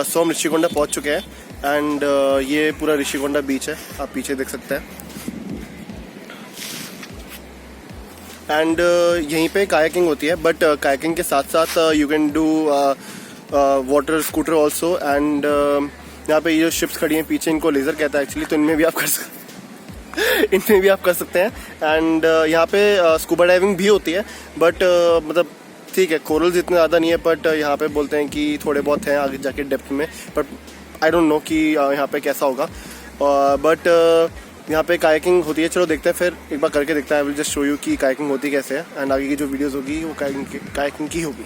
सो हम ऋषिकोंडा पहुंच चुके हैं एंड ये पूरा ऋषिकोंडा बीच है, आप पीछे देख सकते हैं। एंड यहीं पे कायाकिंग होती है, बट कायाकिंग के साथ साथ you can do water scooter also. And यहाँ पे ये जो शिप्स खड़ी हैं पीछे, इनको लेज़र कहता है एक्चुअली, तो इनमें भी आप कर सकते हैं। एंड यहाँ पे स्कूबा डाइविंग भी होती है, बट मतलब ठीक है, कोरल्स इतने ज़्यादा नहीं है, बट यहाँ पे बोलते हैं कि थोड़े बहुत हैं आगे जाके डेप्थ में, बट आई डोंट नो कि यहाँ पे कैसा होगा। बट यहाँ पे कायाकिंग होती है। चलो देखते हैं, फिर एक बार करके देखते हैं। I will just show you कि कायाकिंग होती कैसे है, एंड आगे की जो वीडियोस होगी वो कायाकिंग की होगी।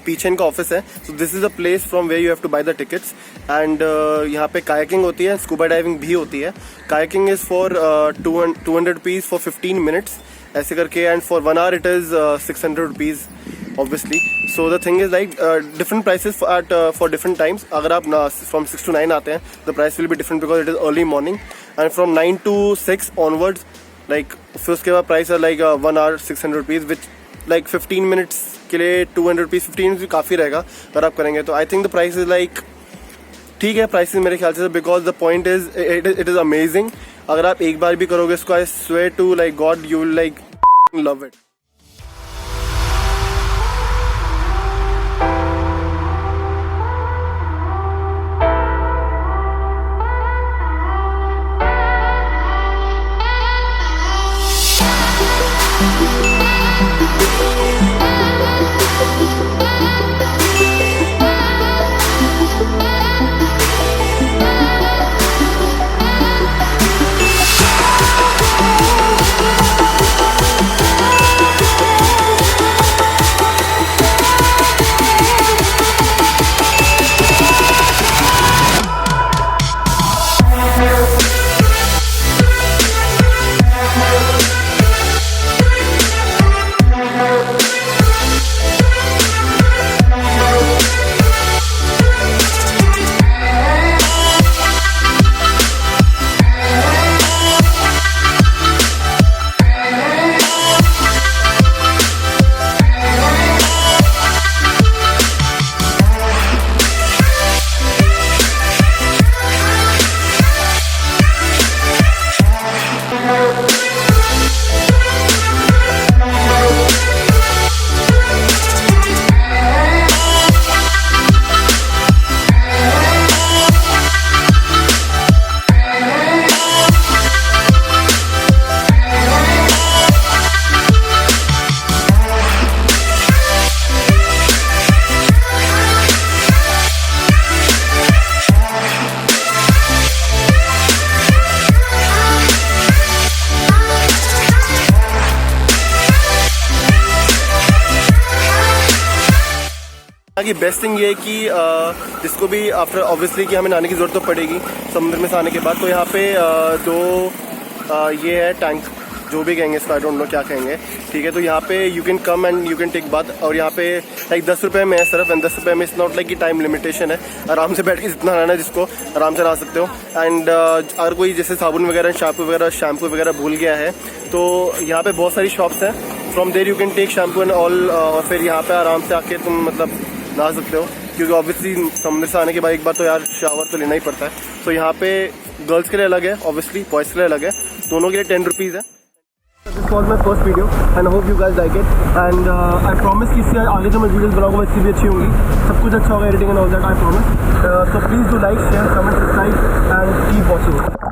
पीछे इनका ऑफिस है। So this is a place from where you have to buy the tickets. And यहाँ पे कायाकिंग होती है, स्कूबा डाइविंग भी होती है। Kayaking is for 200 rupees for 15 minutes ऐसे करके, and for 1 hour it is 600 rupees obviously. So the thing is like different prices for different times. अगर आप फ्रॉम 6 to 9 आते हैं, the price will be different because it is early morning. And from 9 to 6 onwards like, फिर उसके बाद price है like 1 hour 600 rupees, which like 15 minutes के लिए 200 रुपीज। 15 मिनट्स भी काफ़ी रहेगा अगर आप करेंगे तो। I think the price is like ठीक है, प्राइस मेरे ख्याल से, because the point is it is amazing. अगर आप एक बार भी करोगे इसको, I swear to like God you will like love it. की बेस्ट थिंग ये है कि जिसको भी आफ्टर ऑब्वियसली कि हमें नहाने की ज़रूरत तो पड़ेगी समुद्र में से आने के बाद, तो यहाँ पे दो ये है टैंक जो भी कहेंगे इसको, आई डोंट नो क्या कहेंगे, ठीक है। तो यहाँ पे you can come and you can take bath, और यहाँ पे लाइक 10 रुपये में है सिर्फ, एंड 10 रुपये में इट्स नॉट लाइक कि टाइम लिमिटेशन है, आराम से बैठ के जितना रहना है जिसको आराम से नहा सकते हो। एंड अगर कोई जैसे साबुन वगैरह शैम्पू वगैरह भूल गया है तो यहाँ पे बहुत सारी शॉप्स हैं, from there you can take shampoo and all, और फिर यहाँ पे आराम से आके तुम मतलब नहा सकते हो, क्योंकि ऑब्वियसली समुद्र से आने के बाद एक बार तो यार शावर तो लेना ही पड़ता है। तो यहाँ पे गर्ल्स के लिए अलग है, ऑब्वियसली बॉयज़ के लिए अलग है, दोनों के लिए 10 रुपीज़ है। This was my first video and hope you guys like it, and I promise कि इससे आगे जो मैं वीडियोस बनाऊंगा इससे भी अच्छी होंगी, सब कुछ अच्छा होगा, editing and all that I promise. So please do like, share, comment, subscribe and keep watching.